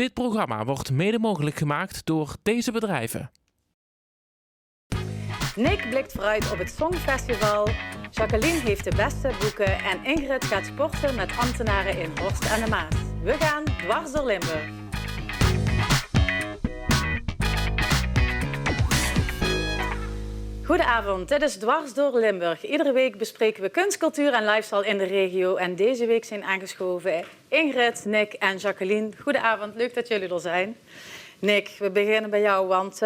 Dit programma wordt mede mogelijk gemaakt door deze bedrijven. Nick blikt vooruit op het Songfestival. Jacqueline heeft de beste boeken en Ingrid gaat sporten met ambtenaren in Horst aan de Maas. We gaan dwars door Limburg. Goedenavond, dit is Dwars door Limburg. Iedere week bespreken we kunst, cultuur en lifestyle in de regio. En deze week zijn aangeschoven Ingrid, Nick en Jacqueline. Goedenavond, leuk dat jullie er zijn. Nick, we beginnen bij jou, want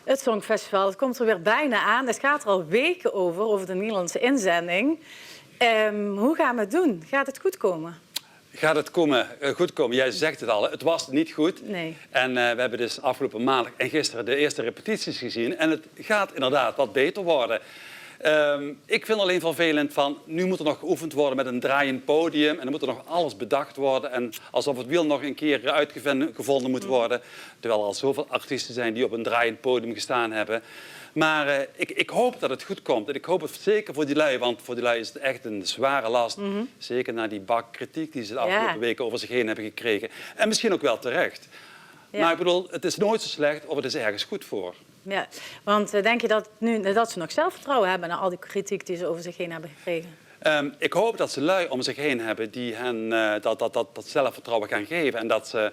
het Songfestival het komt er weer bijna aan. Het gaat er al weken over de Nederlandse inzending. Hoe gaan we het doen? Gaat het goed komen? Gaat het goed komen? Jij zegt het al, het was niet goed. Nee. En we hebben dus afgelopen maandag en gisteren de eerste repetities gezien. En het gaat inderdaad wat beter worden. Ik vind alleen vervelend van, nu moet er nog geoefend worden met een draaiend podium. En dan moet er nog alles bedacht worden. En alsof het wiel nog een keer uitgevonden moet worden. Terwijl er al zoveel artiesten zijn die op een draaiend podium gestaan hebben. Maar ik hoop dat het goed komt. En ik hoop het zeker voor die lui, want voor die lui is het echt een zware last. Zeker na die bak kritiek die ze de afgelopen weken over zich heen hebben gekregen. En misschien ook wel terecht. Ja. Maar ik bedoel, het is nooit zo slecht of het is ergens goed voor. Ja, want denk je dat ze nog zelfvertrouwen hebben na al die kritiek die ze over zich heen hebben gekregen? Ik hoop dat ze lui om zich heen hebben die hen dat zelfvertrouwen gaan geven. En dat ze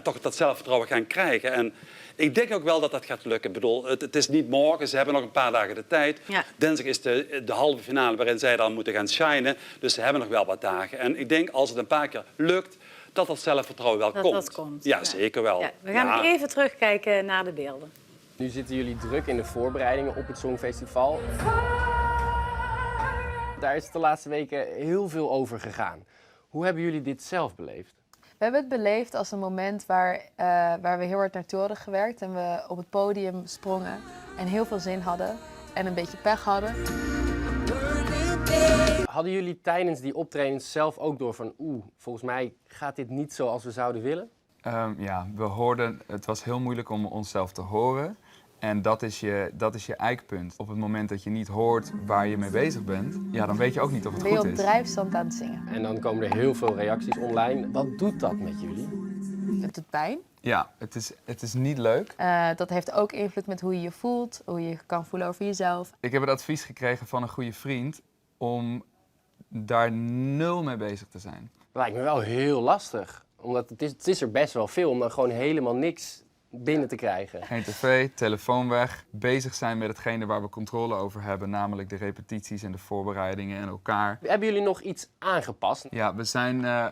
toch dat zelfvertrouwen gaan krijgen. En ik denk ook wel dat dat gaat lukken. Ik bedoel, het is niet morgen, ze hebben nog een paar dagen de tijd. Ja. Dinsdag is de halve finale waarin zij dan moeten gaan shinen. Dus ze hebben nog wel wat dagen. En ik denk als het een paar keer lukt, dat zelfvertrouwen wel komt. Dat komt. Ja, zeker wel. Ja, we gaan even terugkijken naar de beelden. Nu zitten jullie druk in de voorbereidingen op het Songfestival. Daar is de laatste weken heel veel over gegaan. Hoe hebben jullie dit zelf beleefd? We hebben het beleefd als een moment waar we heel hard naartoe hadden gewerkt. En we op het podium sprongen en heel veel zin hadden. En een beetje pech hadden. Hadden jullie tijdens die optredens zelf ook door van... volgens mij gaat dit niet zoals we zouden willen? Ja, we hoorden... Het was heel moeilijk om onszelf te horen. En dat is je eikpunt. Op het moment dat je niet hoort waar je mee bezig bent... ja, dan weet je ook niet of het goed is. Ben je op drijfstand aan het zingen. En dan komen er heel veel reacties online. Wat doet dat met jullie? Het doet pijn. Ja, het is niet leuk. Dat heeft ook invloed met hoe je je voelt. Hoe je je kan voelen over jezelf. Ik heb het advies gekregen van een goede vriend... om daar nul mee bezig te zijn. Dat lijkt me wel heel lastig. Omdat het is er best wel veel om dan gewoon helemaal niks binnen te krijgen. Geen tv, telefoon weg. Bezig zijn met hetgene waar we controle over hebben. Namelijk de repetities en de voorbereidingen en elkaar. Hebben jullie nog iets aangepast? Ja,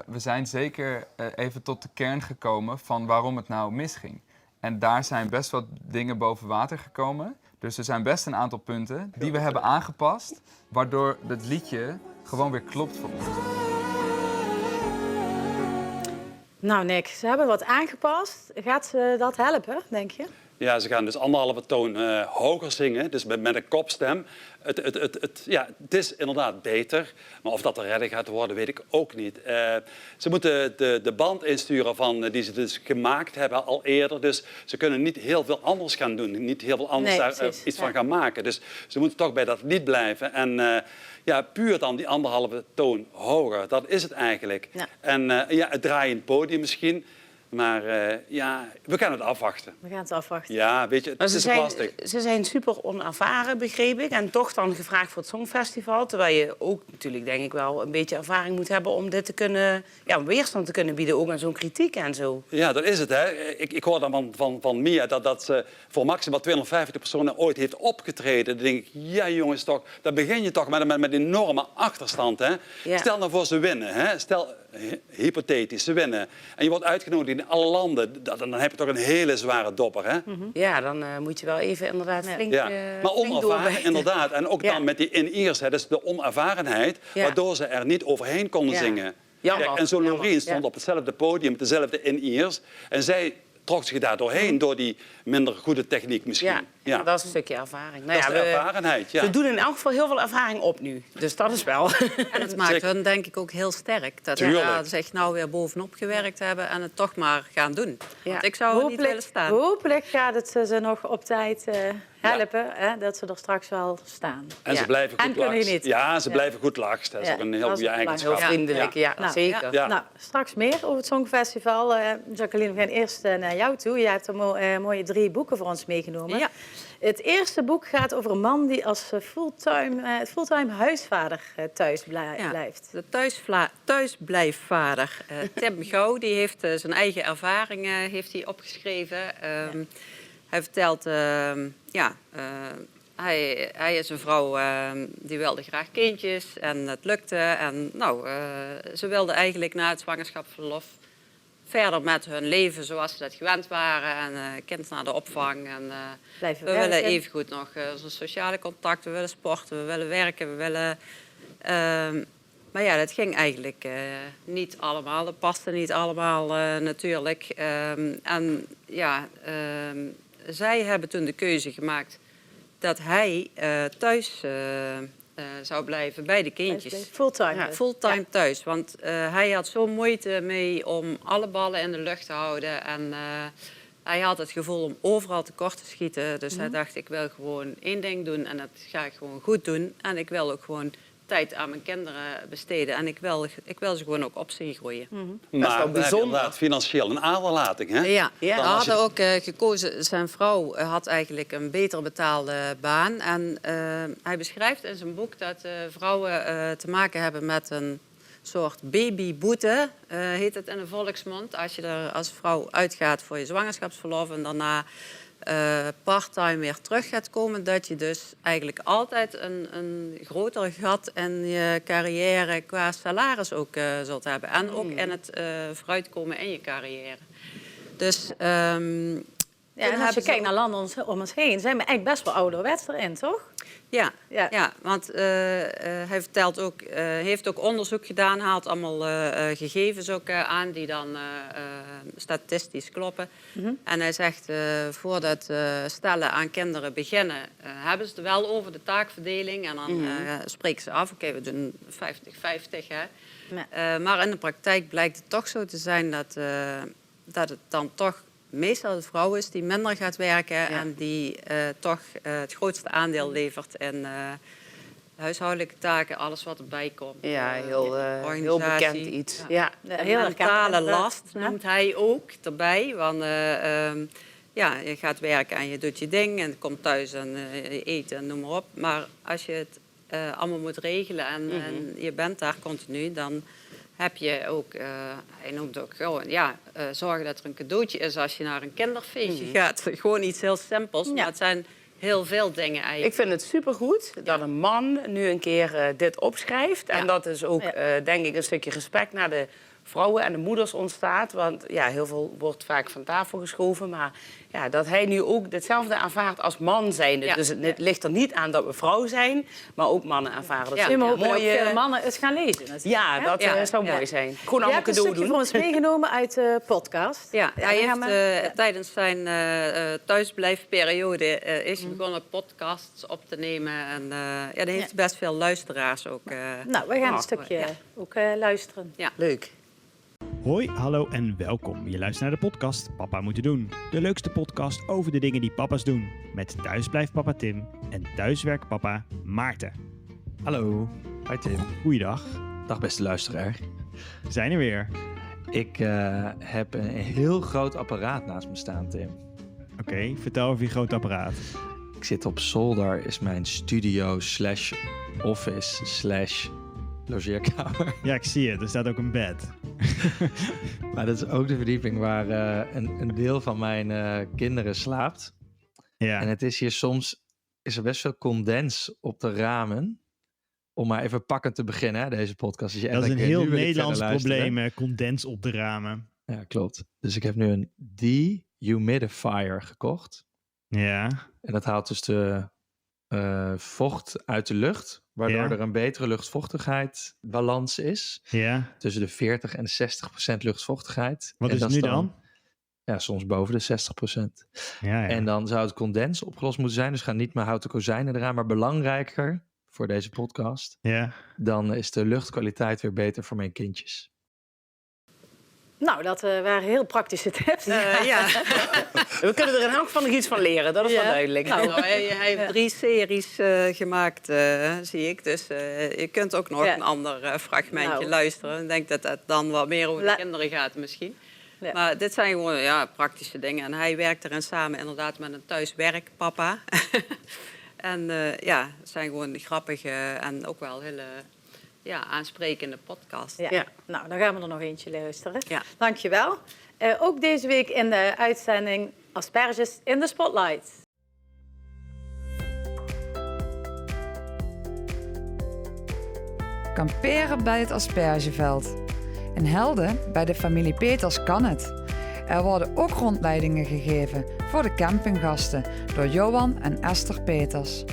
we zijn zeker even tot de kern gekomen van waarom het nou misging. En daar zijn best wat dingen boven water gekomen. Dus er zijn best een aantal punten die we hebben aangepast. Waardoor het liedje gewoon weer klopt voor ons. Nou Nick, ze hebben wat aangepast. Gaat ze dat helpen, denk je? Ja, ze gaan dus 1,5 toon hoger zingen, dus met een kopstem. Het is inderdaad beter, maar of dat te redden gaat worden, weet ik ook niet. Ze moeten de band insturen die ze dus gemaakt hebben al eerder. Dus ze kunnen niet heel veel anders gaan doen, niet heel veel anders iets van gaan maken. Dus ze moeten toch bij dat lied blijven. En puur dan die 1,5 toon hoger, dat is het eigenlijk. Ja. En het draaiend podium misschien. Maar we gaan het afwachten. We gaan het afwachten. Ja, weet je, het is lastig. Ze zijn super onervaren, begreep ik. En toch dan gevraagd voor het Songfestival. Terwijl je ook natuurlijk, denk ik wel, een beetje ervaring moet hebben om dit te kunnen... Ja, weerstand te kunnen bieden, ook aan zo'n kritiek en zo. Ja, dat is het. Hè. Ik hoor dan van Mia dat ze voor maximaal 250 personen ooit heeft opgetreden. Dan denk ik, ja jongens, toch, dan begin je toch met een enorme achterstand. Hè. Ja. Stel nou voor ze winnen. Hè. Stel, hypothetisch, ze winnen. En je wordt uitgenodigd in alle landen. Dan heb je toch een hele zware dopper. Hè? Ja, dan moet je wel even inderdaad flink maar onervaren inderdaad. En ook dan met die in-ears, dus de onervarenheid... waardoor ze er niet overheen konden zingen. Kijk, en zo Loreen stond op hetzelfde podium met dezelfde in-ears. En zij trok zich daar doorheen door die minder goede techniek misschien. Ja. Dat is een stukje ervaring. Dat is de ervarenheid, ja. We doen in elk geval heel veel ervaring op nu. Dus dat is wel... En het maakt hun denk ik ook heel sterk. Dat ze Tuurlijk. zich nou weer bovenop gewerkt hebben en het toch maar gaan doen. Ja. Want ik zou het niet willen staan. Hopelijk gaat het ze nog op tijd helpen, hè, dat ze er straks wel staan. En ze blijven goed En kunnen laks. genieten. Ja, ze blijven goed laks. Dat is Ja, ook een heel dat is goede ook belangrijk. eigenschap. Heel vriendelijk, ja, Nou, zeker. Ja. Nou, straks meer over het Songfestival. Jacqueline, we gaan eerst naar jou toe. Je hebt er mooie 3 boeken voor ons meegenomen. Ja. Het eerste boek gaat over een man die als fulltime huisvader thuis blijft. De thuisblijfvader Tim Gouw, die heeft zijn eigen ervaringen heeft hij opgeschreven. Hij vertelt, hij is een vrouw die wilde graag kindjes en het lukte. En ze wilde eigenlijk na het zwangerschapsverlof verder met hun leven zoals ze dat gewend waren. En kind naar de opvang. En, Blijven we werken. willen evengoed nog zo'n sociale contacten, we willen sporten, we willen werken, we willen... maar ja, dat ging eigenlijk niet allemaal. Dat paste niet allemaal natuurlijk. Zij hebben toen de keuze gemaakt dat hij thuis zou blijven bij de kindjes. Fulltime. Ja, dus. fulltime thuis. Want hij had zo moeite mee om alle ballen in de lucht te houden. En hij had het gevoel om overal tekort te schieten. Dus hij dacht, ik wil gewoon 1 ding doen en dat ga ik gewoon goed doen. En ik wil ook gewoon tijd aan mijn kinderen besteden. En ik wil ze gewoon ook op zien groeien. Maar wel we hebben bijzonder. inderdaad financieel een aderlating. Hè? Ja, Ja. we Dan als hadden ook gekozen. Zijn vrouw had eigenlijk een beter betaalde baan. En hij beschrijft in zijn boek dat vrouwen te maken hebben met een soort babyboete, heet het in de volksmond. Als je er als vrouw uitgaat voor je zwangerschapsverlof en daarna parttime weer terug gaat komen, dat je dus eigenlijk altijd een groter gat in je carrière qua salaris ook zult hebben. En ook in het vooruitkomen in je carrière. Dus Ja, en als je kijkt naar landen om ons heen, zijn we eigenlijk best wel ouderwets erin, toch? Ja, Ja. ja. Want hij vertelt ook, heeft ook onderzoek gedaan, haalt allemaal gegevens ook aan die dan statistisch kloppen. En hij zegt, voordat stellen aan kinderen beginnen, hebben ze het wel over de taakverdeling. En dan spreken ze af, oké, we doen 50-50. Hè. Maar in de praktijk blijkt het toch zo te zijn dat het dan toch meestal de vrouw is die minder gaat werken en die toch het grootste aandeel levert in huishoudelijke taken, alles wat erbij komt. Ja, heel Organisatie. bekend iets. Ja. Heel mentale last noemt hij ook erbij. Want je gaat werken en je doet je ding en komt thuis en je eet en noem maar op. Maar als je het allemaal moet regelen en je bent daar continu, dan heb je ook, hij noemt ook gewoon, zorgen dat er een cadeautje is als je naar een kinderfeestje gaat. Gewoon iets heel simpels, maar het zijn heel veel dingen eigenlijk. Ik vind het supergoed dat een man nu een keer dit opschrijft. En dat is ook, denk ik, een stukje respect naar de vrouwen en de moeders ontstaat. Want ja, heel veel wordt vaak van tafel geschoven. Maar ja, dat hij nu ook hetzelfde aanvaardt als man zijnde. Ja. Dus het ligt er niet aan dat we vrouw zijn, maar ook mannen aanvaarden. Dat Ja. is Nu een mogen ook mooie... veel mannen het gaan lezen. natuurlijk, Ja, hè? dat Ja. zou mooi Ja. zijn. Gewoon Je allemaal hebt een cadeau stukje doen. voor ons meegenomen uit de podcast. Ja, hij dan gaan heeft tijdens zijn thuisblijfperiode is hij begonnen podcasts op te nemen. En daar heeft hij best veel luisteraars ook. Nou, we gaan een stukje ja. ook luisteren. Leuk. Hoi, hallo en welkom. Je luistert naar de podcast Papa Moeten Doen. De leukste podcast over de dingen die papa's doen. Met thuisblijfpapa Tim en thuiswerkpapa Maarten. Hallo, hi Tim. Goeiedag, Dag beste luisteraar. we zijn er weer. Ik heb een heel groot apparaat naast me staan, Tim. Oké, vertel over je grote apparaat. Ik zit op zolder, is mijn studio / office / logeerkamer. Ja, ik zie het. Er staat ook een bed. Maar dat is ook de verdieping waar een deel van mijn kinderen slaapt. Ja, En het is hier soms, is er best veel condens op de ramen. Om maar even pakkend te beginnen, hè, deze podcast. Als je dat is echt een denkt, heel nu wil ik Nederlands verder luisteren. probleem, condens op de ramen. Ja, klopt. Dus ik heb nu een dehumidifier gekocht. Ja, En dat haalt dus de vocht uit de lucht, waardoor Ja. er een betere luchtvochtigheid balans is. ja. Tussen de 40 en 60% luchtvochtigheid. Wat En is het dat nu dan? soms boven de 60%. Ja. En dan zou het condens opgelost moeten zijn. Dus gaan niet meer houten kozijnen eraan. Maar belangrijker voor deze podcast, Ja. dan is de luchtkwaliteit weer beter voor mijn kindjes. Nou, dat waren heel praktische tips. Ja. We kunnen er in elk geval nog iets van leren, dat is wel duidelijk. Nou, hij heeft 3 series gemaakt, zie ik. Dus je kunt ook nog een ander fragmentje luisteren. Ik denk dat het dan wat meer over de kinderen gaat misschien. Ja. Maar dit zijn gewoon praktische dingen. En hij werkt erin samen inderdaad met een thuiswerkpapa. En het zijn gewoon grappige en ook wel hele aansprekende podcast. Ja. Nou, dan gaan we er nog eentje luisteren. Ja. Dankjewel. Ook deze week in de uitzending Asperges in de Spotlight. Kamperen bij het aspergeveld. In Helden, bij de familie Peters, kan het. Er worden ook rondleidingen gegeven voor de campinggasten door Johan en Esther Peters.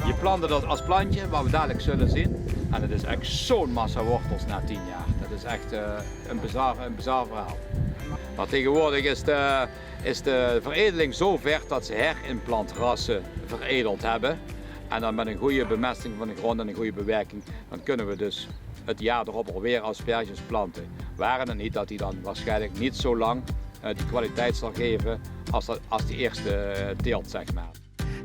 Je plantte dat als plantje, wat we dadelijk zullen zien. En het is echt zo'n massa wortels na 10 jaar. Dat is echt een bizar verhaal. Maar tegenwoordig is de veredeling zo ver dat ze herinplantrassen veredeld hebben. En dan met een goede bemesting van de grond en een goede bewerking, dan kunnen we dus het jaar erop alweer asperges planten. Waren het niet dat die dan waarschijnlijk niet zo lang die kwaliteit zal geven als die eerste teelt, zeg maar.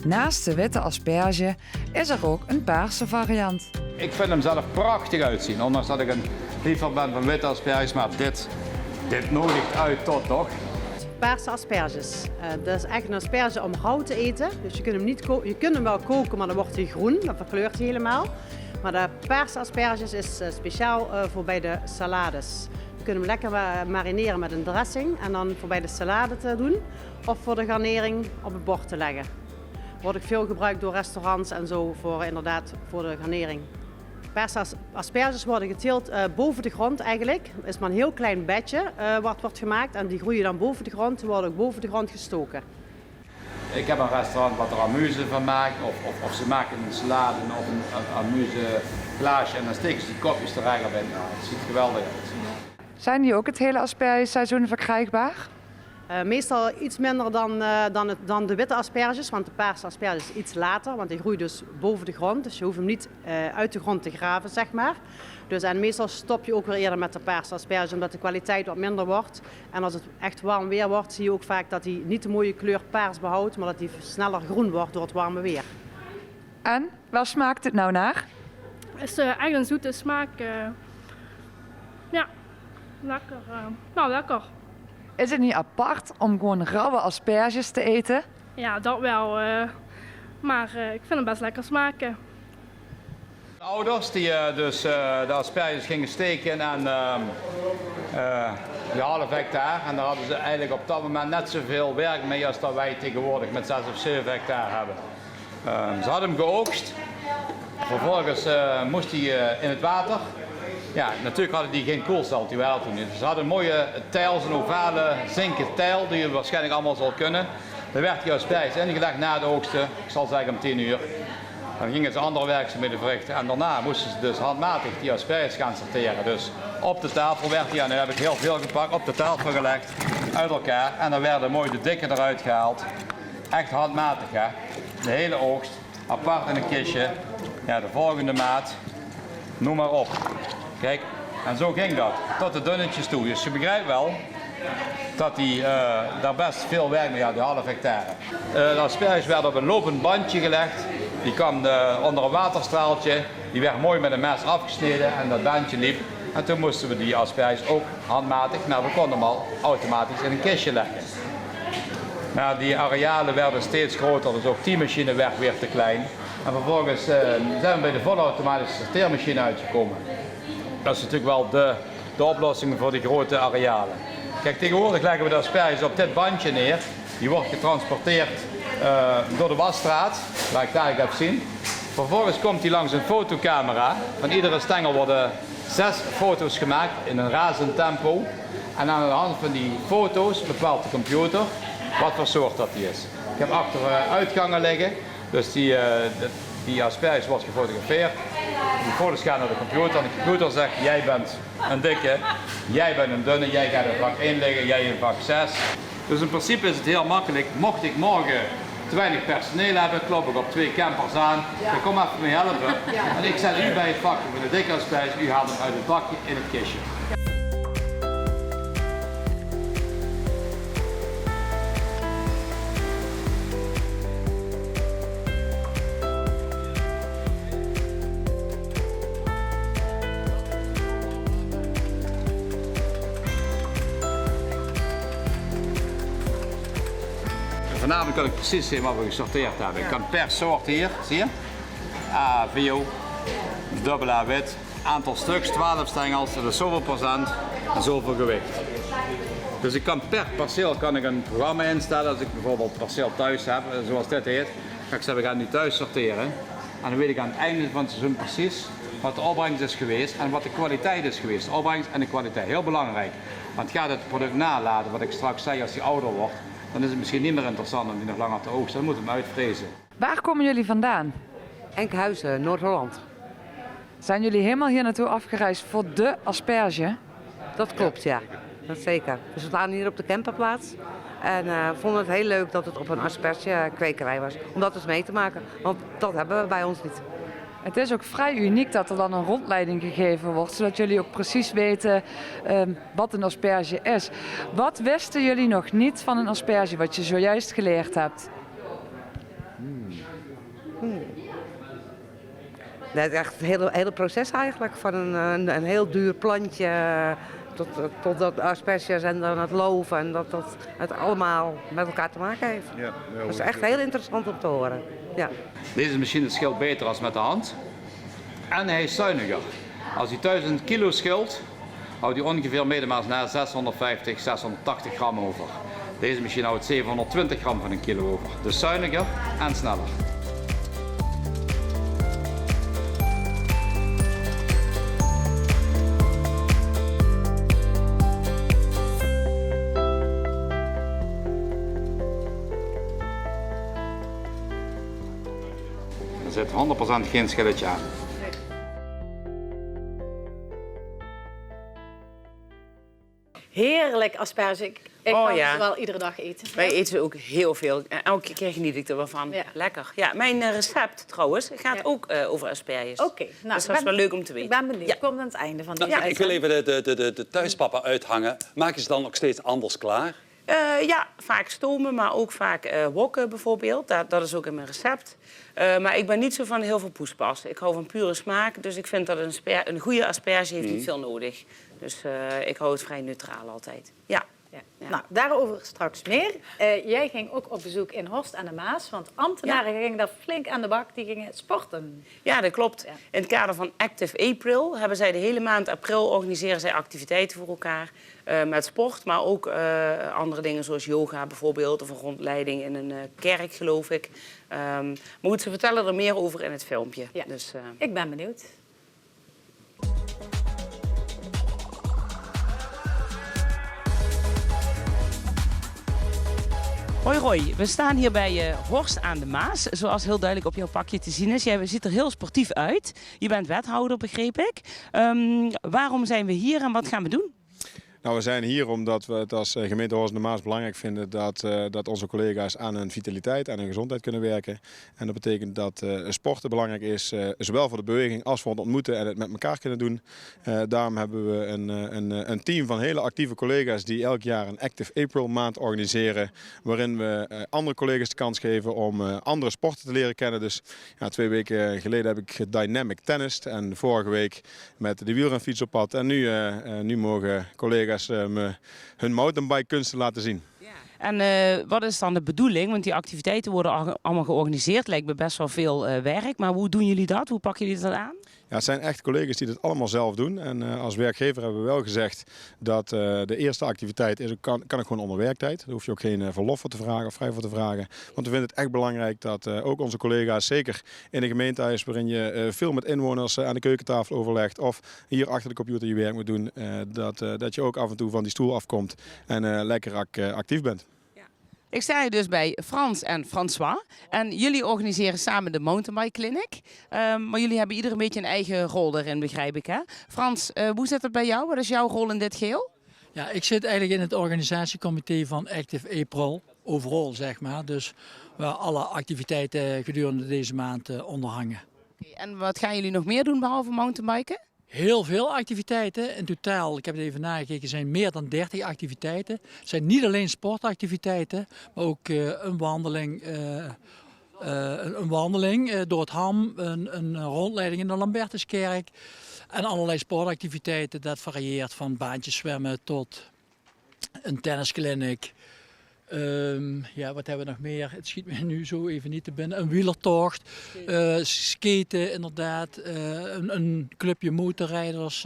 Naast de witte asperge is er ook een paarse variant. Ik vind hem zelf prachtig uitzien, ondanks dat ik een liefhebber ben van witte asperges, maar dit nodigt uit tot toch? Paarse asperges. Dat is echt een asperge om rauw te eten. Dus je kunt hem wel koken, maar dan wordt hij groen, dan verkleurt hij helemaal. Maar de paarse asperges is speciaal voor bij de salades. Je kunt hem lekker marineren met een dressing en dan voor bij de salade te doen. Of voor de garnering op het bord te leggen. Wordt ook veel gebruikt door restaurants en zo voor de garnering. Paarse asperges worden geteeld boven de grond eigenlijk. Er is maar een heel klein bedje wat wordt gemaakt en die groeien dan boven de grond. Die worden ook boven de grond gestoken. Ik heb een restaurant wat er amuse van maakt, of ze maken een salade of een amuse glaasje en dan steken ze die kopjes er eigenlijk op in. Nou, het ziet geweldig uit. Zijn die ook het hele aspergeseizoen verkrijgbaar? Meestal iets minder dan de witte asperges, want de paarse asperges iets later, want die groeit dus boven de grond. Dus je hoeft hem niet uit de grond te graven, zeg maar. Dus, en meestal stop je ook weer eerder met de paarse asperges, omdat de kwaliteit wat minder wordt. En als het echt warm weer wordt, zie je ook vaak dat hij niet de mooie kleur paars behoudt, maar dat hij sneller groen wordt door het warme weer. En, waar smaakt het nou naar? Het is echt een zoete smaak. Ja, lekker. Nou, lekker. Is het niet apart om gewoon rauwe asperges te eten? Ja, dat wel. Maar ik vind het best lekker smaken. De ouders die dus de asperges gingen steken en die half hectare. En daar hadden ze eigenlijk op dat moment net zoveel werk mee als dat wij tegenwoordig met 6 of 7 hectare hebben. Ze hadden hem geoogst. Vervolgens moest hij in het water. Ja, natuurlijk hadden die geen koelstel, die waren toen niet. Ze hadden een mooie tijl, zo'n ovale zinken tijl, die je waarschijnlijk allemaal zal kunnen. Daar werd die asperges ingelegd na de oogsten, ik zal zeggen om 10 uur. Dan gingen ze andere werkzaamheden verrichten en daarna moesten ze dus handmatig die asperges gaan sorteren. Dus op de tafel werd die, en nu heb ik heel veel gepakt, op de tafel gelegd, uit elkaar. En dan werden mooi de dikke eruit gehaald. Echt handmatig, hè. De hele oogst, apart in een kistje. Ja, de volgende maat, noem maar op. Kijk, en zo ging dat, tot de dunnetjes toe. Dus je begrijpt wel dat hij daar best veel werk mee had, die half hectare. De asperges werden op een lopend bandje gelegd. Die kwam onder een waterstraaltje. Die werd mooi met een mes afgesneden en dat bandje liep. En toen moesten we die asperges ook handmatig, nou we konden hem al automatisch in een kistje leggen. Nou, die arealen werden steeds groter, dus ook die machine werd weer te klein. En vervolgens zijn we bij de volautomatische sorteermachine uitgekomen. Dat is natuurlijk wel de oplossing voor die grote arealen. Kijk, tegenwoordig leggen we de asperges op dit bandje neer. Die wordt getransporteerd door de wasstraat, waar ik daar heb zien. Vervolgens komt die langs een fotocamera. Van iedere stengel worden 6 foto's gemaakt in een razend tempo. En aan de hand van die foto's bepaalt de computer wat voor soort dat die is. Ik heb achter uitgangen liggen, dus die asperges wordt gefotografeerd. Die foto's gaan naar de computer en de computer zegt, jij bent een dikke, jij bent een dunne, jij gaat in vak 1 liggen, jij in vak 6. Dus in principe is het heel makkelijk. Mocht ik morgen te weinig personeel hebben, klop ik op 2 campers aan. Dan kom even mee helpen. En ik zet u bij het vakje van de dikke asperge. U haalt hem uit het bakje in het kistje. Vanavond kan ik precies zien wat we gesorteerd hebben. Ik kan per soort hier, zie je? A, veel, dubbel A wit, aantal stuks, 12 stengels, dat is zoveel procent en zoveel gewicht. Dus ik kan per perceel een programma instellen. Als ik bijvoorbeeld perceel thuis heb, zoals dit heet, ga ik zeggen, we gaan nu thuis sorteren. En dan weet ik aan het einde van het seizoen precies wat de opbrengst is geweest en wat de kwaliteit is geweest. De opbrengst en de kwaliteit, heel belangrijk. Want gaat het product nalaten, wat ik straks zei als die ouder wordt, dan is het misschien niet meer interessant om die nog langer te oogsten. Dan moet hem uitvrezen. Waar komen jullie vandaan? Enkhuizen, Noord-Holland. Zijn jullie helemaal hier naartoe afgereisd voor de asperge? Dat klopt, ja. Dat zeker. Dus we staan hier op de camperplaats. En vonden het heel leuk dat het op een aspergekwekerij was. Om dat eens mee te maken. Want dat hebben we bij ons niet. Het is ook vrij uniek dat er dan een rondleiding gegeven wordt, zodat jullie ook precies weten wat een asperge is. Wat wisten jullie nog niet van een asperge, wat je zojuist geleerd hebt? Dat is echt het hele proces eigenlijk, van een heel duur plantje tot dat asperges en dan het loof en dat het allemaal met elkaar te maken heeft. Ja, dat is echt heel interessant om te horen. Ja. Deze machine scheelt beter als met de hand. En hij is zuiniger. Als hij 1000 kilo scheelt, houdt hij ongeveer medemaat na 650, 680 gram over. Deze machine houdt 720 gram van een kilo over. Dus zuiniger en sneller. Er zit 100% geen schilletje aan. Heerlijk asperge. Ik kan ze wel iedere dag eten. Wij eten ze ook heel veel. Elke keer geniet ik er wel van. Ja. Lekker. Ja, mijn recept trouwens gaat ook over asperges. Oké. Nou, dus dat is wel leuk om te weten. Ik ben benieuwd. Het komt aan het einde van deze Ik wil even de thuispapa uithangen. Maak je ze dan nog steeds anders klaar? Ja, vaak stomen, maar ook vaak wokken bijvoorbeeld. Dat is ook in mijn recept. Maar ik ben niet zo van heel veel poespas. Ik hou van pure smaak, dus ik vind dat een goede asperge heeft niet veel nodig. Dus ik hou het vrij neutraal altijd. Ja. Ja. Nou, daarover straks meer. Jij ging ook op bezoek in Horst aan de Maas, want ambtenaren gingen daar flink aan de bak, die gingen sporten. Ja, dat klopt. Ja. In het kader van Active April hebben zij de hele maand april organiseren zij activiteiten voor elkaar met sport, maar ook andere dingen zoals yoga bijvoorbeeld of een rondleiding in een kerk, geloof ik. Maar goed, ze vertellen er meer over in het filmpje. Ja. Dus, ik ben benieuwd. Hoi Roy, we staan hier bij Horst aan de Maas, zoals heel duidelijk op jouw pakje te zien is. Jij ziet er heel sportief uit. Je bent wethouder, begreep ik. Waarom zijn we hier en wat gaan we doen? Nou, we zijn hier omdat we het als gemeente Horst aan de Maas belangrijk vinden dat onze collega's aan hun vitaliteit, aan hun gezondheid kunnen werken. En dat betekent dat sporten belangrijk is, zowel voor de beweging als voor het ontmoeten en het met elkaar kunnen doen. Daarom hebben we een team van hele actieve collega's die elk jaar een Active April maand organiseren. Waarin we andere collega's de kans geven om andere sporten te leren kennen. Dus 2 weken geleden heb ik dynamic tennist en vorige week met de wielrenfiets op pad. En nu mogen collega's hun mountainbike kunsten laten zien. En wat is dan de bedoeling? Want die activiteiten worden allemaal georganiseerd. Lijkt me best wel veel werk. Maar hoe doen jullie dat? Hoe pakken jullie dat aan? Ja, het zijn echt collega's die dit allemaal zelf doen. En als werkgever hebben we wel gezegd dat de eerste activiteit is, kan ook gewoon onder werktijd. Daar hoef je ook geen verlof voor te vragen of vrij voor te vragen. Want we vinden het echt belangrijk dat ook onze collega's, zeker in de gemeentehuis waarin je veel met inwoners aan de keukentafel overlegt of hier achter de computer je werk moet doen, dat je ook af en toe van die stoel afkomt en lekker actief bent. Ik sta hier dus bij Frans en François. En jullie organiseren samen de Mountainbike Clinic. Maar jullie hebben ieder een beetje een eigen rol erin, begrijp ik, hè? Frans, hoe zit het bij jou? Wat is jouw rol in dit geheel? Ja, ik zit eigenlijk in het organisatiecomité van Active April, overal zeg maar. Dus waar alle activiteiten gedurende deze maand onder hangen. En wat gaan jullie nog meer doen behalve mountainbiken? Heel veel activiteiten. In totaal, ik heb het even nagekeken, zijn meer dan 30 activiteiten. Het zijn niet alleen sportactiviteiten, maar ook een wandeling door het Ham, een rondleiding in de Lambertuskerk en allerlei sportactiviteiten. Dat varieert van baantjes zwemmen tot een tennisclinic. Wat hebben we nog meer? Het schiet me nu zo even niet te binnen. Een wielertocht, skaten inderdaad, een clubje motorrijders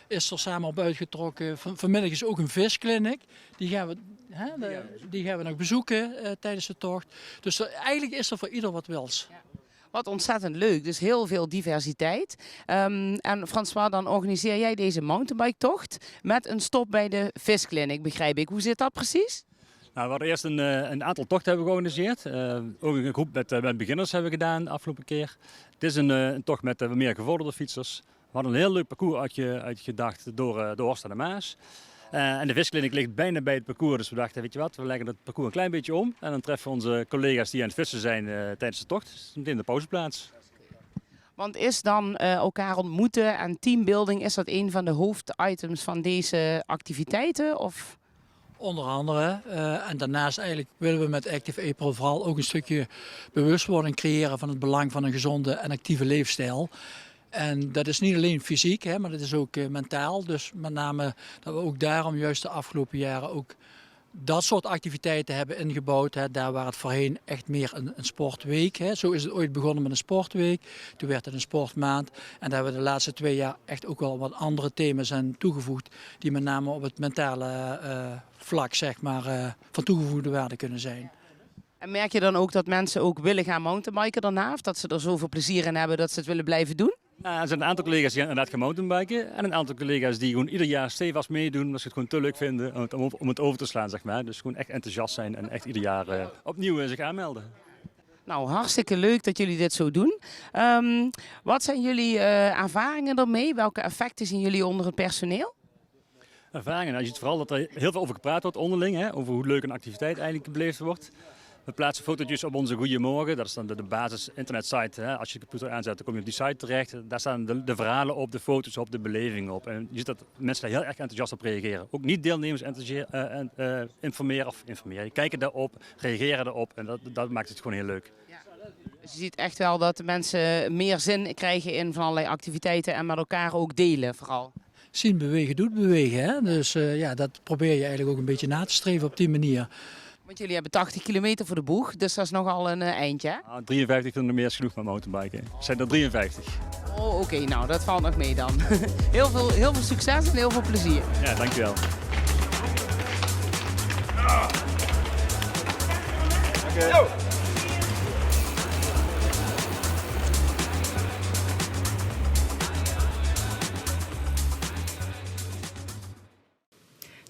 is er samen op uitgetrokken. Vanmiddag is ook een visclinic. Die gaan we nog bezoeken tijdens de tocht. Dus eigenlijk is er voor ieder wat wils. Ja. Wat ontzettend leuk, dus heel veel diversiteit. En François, dan organiseer jij deze mountainbike-tocht met een stop bij de visclinic, begrijp ik. Hoe zit dat precies? Nou, we hadden eerst een aantal tochten hebben georganiseerd. Ook een groep met beginners hebben we gedaan de afgelopen keer. Het is een tocht met meer gevorderde fietsers. We hadden een heel leuk parcours uitgedacht door de Horst aan de Maas. En de visclinic ligt bijna bij het parcours, dus we dachten, weet je wat, we leggen het parcours een klein beetje om. En dan treffen we onze collega's die aan het vissen zijn tijdens de tocht. Dus meteen de pauzeplaats. Want is dan elkaar ontmoeten en teambuilding, is dat een van de hoofditems van deze activiteiten? Of? Onder andere. En daarnaast eigenlijk willen we met Active April vooral ook een stukje bewustwording creëren van het belang van een gezonde en actieve leefstijl. En dat is niet alleen fysiek, maar dat is ook mentaal. Dus met name dat we ook daarom juist de afgelopen jaren ook dat soort activiteiten hebben ingebouwd. Daar waar het voorheen echt meer een sportweek. Zo is het ooit begonnen met een sportweek. Toen werd het een sportmaand. En daar hebben we de laatste 2 jaar echt ook wel wat andere thema's aan toegevoegd. Die met name op het mentale vlak zeg maar, van toegevoegde waarde kunnen zijn. En merk je dan ook dat mensen ook willen gaan mountainbiken daarna? Of dat ze er zoveel plezier in hebben dat ze het willen blijven doen? Nou, er zijn een aantal collega's die inderdaad gaan mountainbiken. En een aantal collega's die gewoon ieder jaar stevast meedoen. Omdat ze het gewoon te leuk vinden om het over te slaan, zeg maar. Dus gewoon echt enthousiast zijn en echt ieder jaar opnieuw zich aanmelden. Nou, hartstikke leuk dat jullie dit zo doen. Wat zijn jullie ervaringen ermee? Welke effecten zien jullie onder het personeel? Ervaringen? Nou, je ziet vooral dat er heel veel over gepraat wordt onderling. Over hoe leuk een activiteit eigenlijk beleefd wordt. We plaatsen fotootjes op onze Goeiemorgen. Dat is dan de basis internetsite. Als je de computer aanzet, dan kom je op die site terecht. Daar staan de verhalen op, de foto's op, de belevingen op. En je ziet dat mensen daar heel erg enthousiast op reageren. Ook niet-deelnemers informeren. Kijken daarop, reageren erop. En dat maakt het gewoon heel leuk. Ja. Dus je ziet echt wel dat de mensen meer zin krijgen in van allerlei activiteiten en met elkaar ook delen vooral. Zien bewegen doet bewegen. Dus dat probeer je eigenlijk ook een beetje na te streven op die manier. Want jullie hebben 80 kilometer voor de boeg, dus dat is nogal een eindje, hè? 53 kilometer meer is genoeg met mountainbiken. Er zijn er 53. Oh, oké, nou dat valt nog mee dan. Heel veel succes en heel veel plezier. Ja, dankjewel. Yo.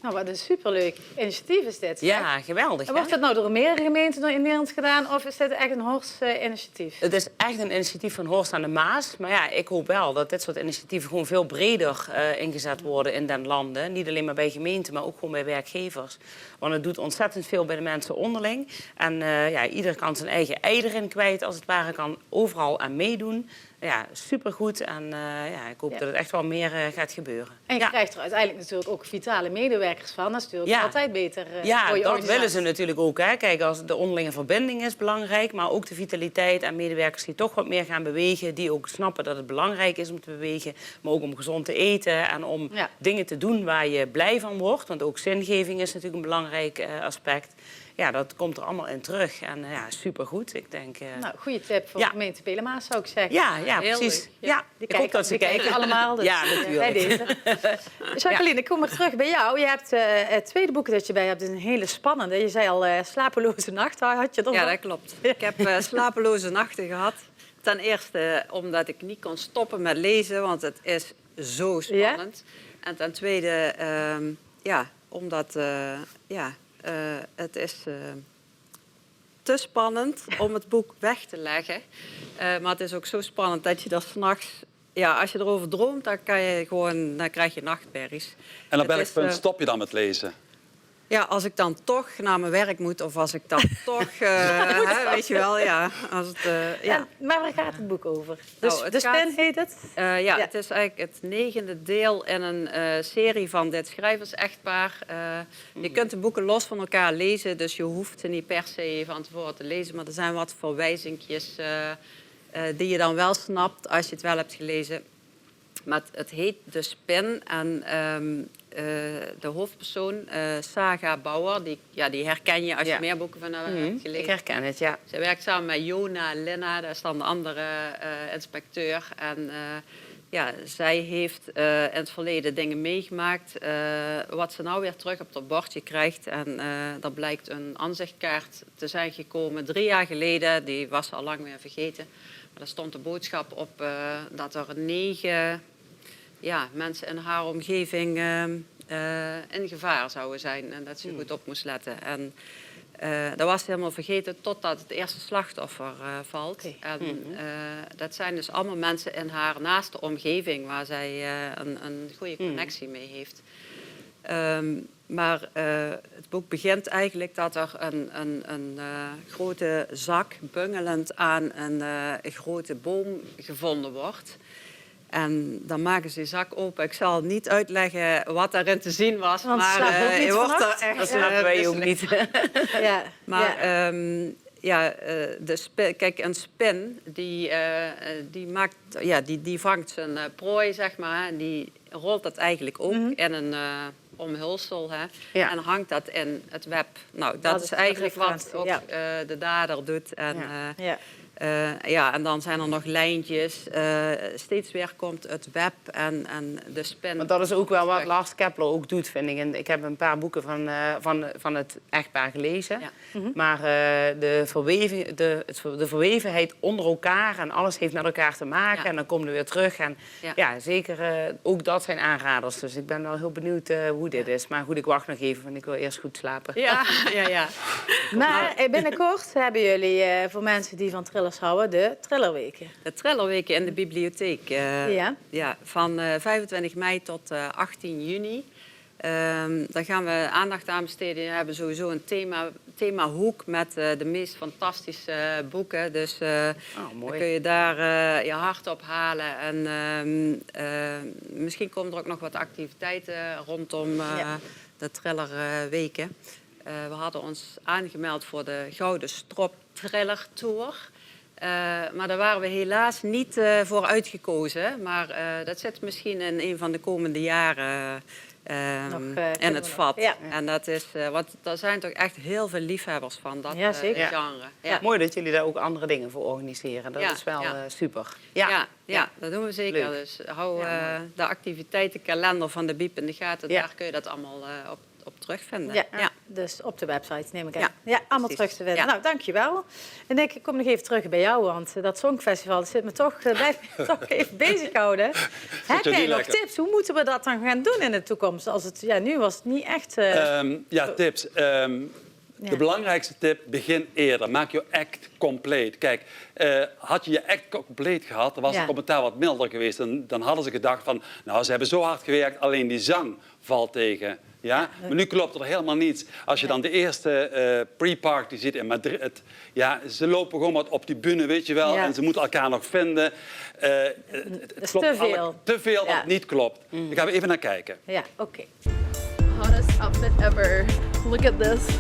Nou, wat een superleuk initiatief is dit. Ja, geweldig. En wordt dat nou door meerdere gemeenten in Nederland gedaan of is dit echt een Horst-initiatief? Het is echt een initiatief van Horst aan de Maas. Maar ja, ik hoop wel dat dit soort initiatieven gewoon veel breder ingezet worden in den landen. Niet alleen maar bij gemeenten, maar ook gewoon bij werkgevers. Want het doet ontzettend veel bij de mensen onderling. En ieder kan zijn eigen ei erin kwijt, als het ware, kan overal aan meedoen. Ja, supergoed. En ik hoop dat het echt wel meer gaat gebeuren. En je krijgt er uiteindelijk natuurlijk ook vitale medewerkers van. Dat is natuurlijk altijd beter voor je organisatie. Dat willen ze natuurlijk ook. Hè. Kijk, als de onderlinge verbinding is belangrijk, maar ook de vitaliteit en medewerkers die toch wat meer gaan bewegen, die ook snappen dat het belangrijk is om te bewegen, maar ook om gezond te eten en om dingen te doen waar je blij van wordt. Want ook zingeving is natuurlijk een belangrijk aspect. Ja, dat komt er allemaal in terug. En supergoed. Ik denk, nou, goede tip voor de gemeente Pelemaas, zou ik zeggen. Ja, precies. Ja, ik hoop dat ze kijken allemaal. Dus, ja, natuurlijk. Bij deze. Jacqueline, ik kom maar terug bij jou. Je hebt het tweede boek dat je bij hebt, is een hele spannende. Je zei al slapeloze nachten had je ervan. Ja, dat klopt. Ik heb slapeloze nachten gehad. Ten eerste omdat ik niet kon stoppen met lezen, want het is zo spannend. Ja? En ten tweede, omdat... het is te spannend om het boek weg te leggen. Maar het is ook zo spannend dat je er 's nachts als je erover droomt, dan krijg je nachtmerries. En op welk punt stop je dan met lezen? Ja, als ik dan toch naar mijn werk moet of als ik dan toch, weet je wel, ja. Als het, ja. Maar waar gaat het boek over? Dus de Spin heet het? Het is eigenlijk het 9e deel in een serie van dit schrijvers-echtpaar. Je kunt de boeken los van elkaar lezen, dus je hoeft ze niet per se van tevoren te lezen. Maar er zijn wat verwijzingjes die je dan wel snapt als je het wel hebt gelezen. Maar het heet De Spin en de hoofdpersoon, Saga Bauer, die herken je als je meer boeken van haar hebt gelezen. Ik herken het, ja. Zij werkt samen met Jona Linna, dat is dan de andere inspecteur. En zij heeft in het verleden dingen meegemaakt wat ze nou weer terug op het bordje krijgt. En daar blijkt een aanzichtkaart te zijn gekomen 3 jaar geleden. Die was ze al lang weer vergeten. Maar daar stond de boodschap op dat er 9 mensen in haar omgeving in gevaar zouden zijn. En dat ze goed op moest letten. En dat was ze helemaal vergeten totdat het eerste slachtoffer valt. Okay. En dat zijn dus allemaal mensen in haar naaste omgeving waar zij een goede connectie mee heeft. Maar het boek begint eigenlijk dat er een grote zak bungelend aan een grote boom gevonden wordt. En dan maken ze die zak open. Ik zal niet uitleggen wat daarin te zien was. Want maar je wordt er echt... Dat snappen wij ook niet. Maar kijk, een spin die vangt zijn prooi, zeg maar. En die rolt dat eigenlijk ook in een omhulsel. Hè, en hangt dat in het web. Nou, dat is eigenlijk wat ook, de dader doet. En, en dan zijn er nog lijntjes. Steeds weer komt het web en de spin. Maar dat is ook wel wat Lars Kepler ook doet, vind ik. En ik heb een paar boeken van het echtpaar gelezen. Ja. Maar de verwevenheid onder elkaar en alles heeft met elkaar te maken. Ja. En dan komen we weer terug. En zeker ook dat zijn aanraders. Dus ik ben wel heel benieuwd hoe dit is. Maar goed, ik wacht nog even, want ik wil eerst goed slapen. Ja. Maar binnenkort hebben jullie, voor mensen die van thrillers houden, de Thrillerweken. De Thrillerweken in de bibliotheek. Van 25 mei tot 18 juni. Daar gaan we aandacht aan besteden. We hebben sowieso een themahoek met de meest fantastische boeken. Dus dan kun je daar je hart op halen. En misschien komen er ook nog wat activiteiten rondom de Thrillerweken. We hadden ons aangemeld voor de Gouden Strop Thriller Tour. Maar daar waren we helaas niet voor uitgekozen. Maar dat zit misschien in een van de komende jaren in het vat. Ja. En dat is, want er zijn toch echt heel veel liefhebbers van dat genre. Ja. Mooi dat jullie daar ook andere dingen voor organiseren. Dat is wel super. Ja, dat doen we zeker. Leuk. Dus hou de activiteitenkalender van de Biep in de gaten. Daar kun je dat allemaal op terugvinden. Ja, dus op de website neem ik aan. Ja, allemaal terug te vinden. Ja. Nou, dankjewel. En ik kom nog even terug bij jou, want dat Songfestival dat zit me blijft me toch even bezighouden. Heb jij nog tips? Hoe moeten we dat dan gaan doen in de toekomst? Als het, nu was het niet echt... tips. De belangrijkste tip, begin eerder. Maak je act compleet. Kijk, had je je act compleet gehad, dan was het commentaar wat milder geweest. Dan hadden ze gedacht van, nou, ze hebben zo hard gewerkt, alleen die zang valt tegen. Ja? Maar nu klopt er helemaal niets. Als je dan de eerste pre-party ziet in Madrid, ze lopen gewoon wat op die bühne, weet je wel, en ze moeten elkaar nog vinden. Het klopt te veel dat niet klopt. Daar gaan we even naar kijken. Ja, oké. Hottest outfit ever. Look at this.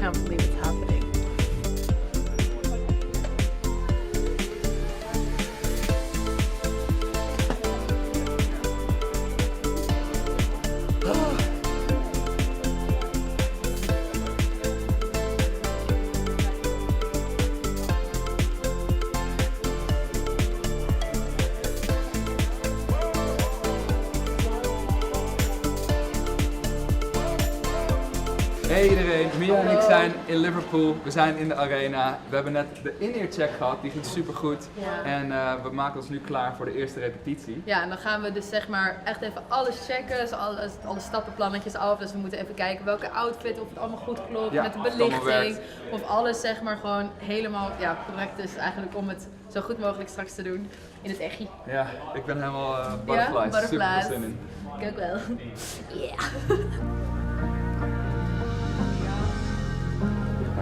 Can't believe it's happening. Hey iedereen, Mia en ik zijn in Liverpool. We zijn in de arena. We hebben net de in-ear check gehad, die ging supergoed. Ja. En we maken ons nu klaar voor de eerste repetitie. Ja, en dan gaan we dus zeg maar echt even alles checken, dus alle stappenplannetjes af. Dus we moeten even kijken welke outfit, of het allemaal goed klopt, Ja, met de of het allemaal belichting. werkt. Of alles zeg maar gewoon helemaal correct is eigenlijk om het zo goed mogelijk straks te doen in het echi. Ja, ik ben helemaal butterflies. Super veel zin in. Ik ook wel. Yeah.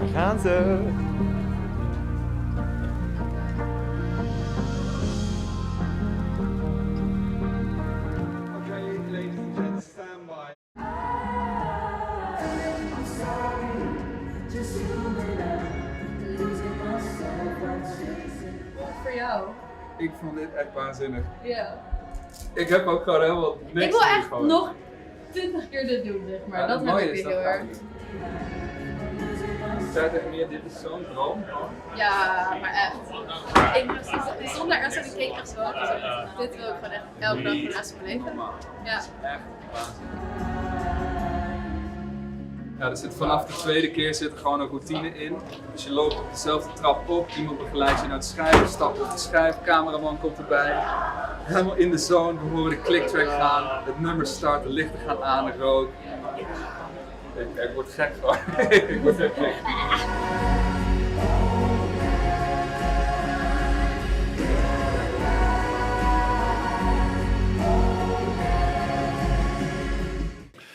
Daar gaan ze. Voor jou. Ik vond dit echt waanzinnig. Ja. Ik heb ook gewoon helemaal niks. Ik wil echt gewoon. nog 20 keer dit doen, zeg maar. Ja, dat het heb mooie ik is heel dat erg. Zei tegen Mia, dit is zo'n droom. Ja, maar echt. Ik stond daar echt zo en ik keek echt zo af. Dus dit wil ik gewoon echt elke dag voor de rest van mijn leven. Ja. Echt waanzinnig. Ja, er zit vanaf de tweede keer zit er gewoon een routine in. Dus je loopt op dezelfde trap op, iemand begeleidt je naar het schrijven, stapt op de schijf, cameraman komt erbij. Helemaal in de zone, we horen de clicktrack gaan, het nummer start, de lichten gaan aan, de rook. Ik word gek gewoon. Ik word echt gek.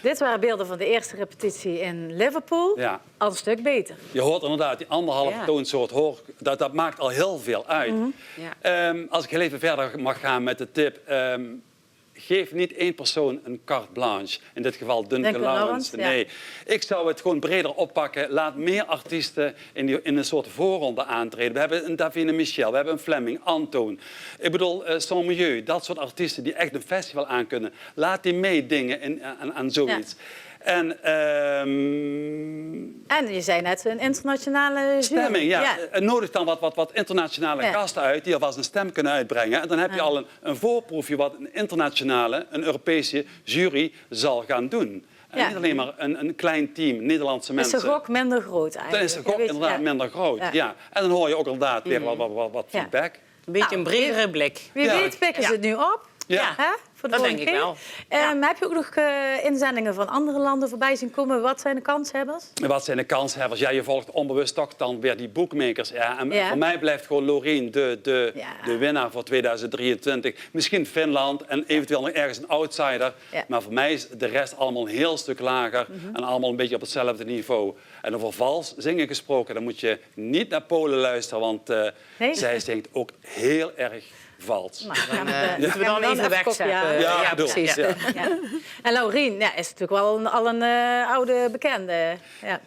Dit waren beelden van de eerste repetitie in Liverpool. Ja. Al een stuk beter. Je hoort inderdaad, die anderhalve toonsoort, dat maakt al heel veel uit. Als ik heel even verder mag gaan met de tip. Geef niet één persoon een carte blanche. In dit geval Duncan Lawrence. Nee, ik zou het gewoon breder oppakken. Laat meer artiesten in een soort voorronde aantreden. We hebben een Davina Michel, we hebben een Fleming, Antoon. Ik bedoel, Saint-Milieu, dat soort artiesten die echt een festival aankunnen. Laat die meedingen aan zoiets. Ja. En je zei net een internationale jury. Stemming, ja. Nodig dan wat internationale gasten uit die alvast een stem kunnen uitbrengen. En dan heb je al een voorproefje wat een internationale, een Europese jury zal gaan doen. En niet alleen maar een klein team, Nederlandse mensen. Is de gok minder groot eigenlijk? Dan is de gok inderdaad minder groot, ja. En dan hoor je ook inderdaad weer wat feedback. Een beetje een bredere blik. Wie weet pikken ze het nu op. Ja. Hè? Voor de Dat volgende denk ik keer. wel. Heb je ook nog inzendingen van andere landen voorbij zien komen? Wat zijn de kanshebbers? Wat zijn de kanshebbers? Ja, je volgt onbewust toch dan weer die bookmakers. Ja. En voor mij blijft gewoon Loreen de winnaar voor 2023. Misschien Finland en eventueel nog ergens een outsider. Ja. Maar voor mij is de rest allemaal een heel stuk lager. En allemaal een beetje op hetzelfde niveau. En over vals zingen gesproken, dan moet je niet naar Polen luisteren. Want zij zingt ook heel erg vals. Nou, moeten we dan even wegzetten. Ja, precies. Ja. En Laurien is natuurlijk wel al een oude bekende.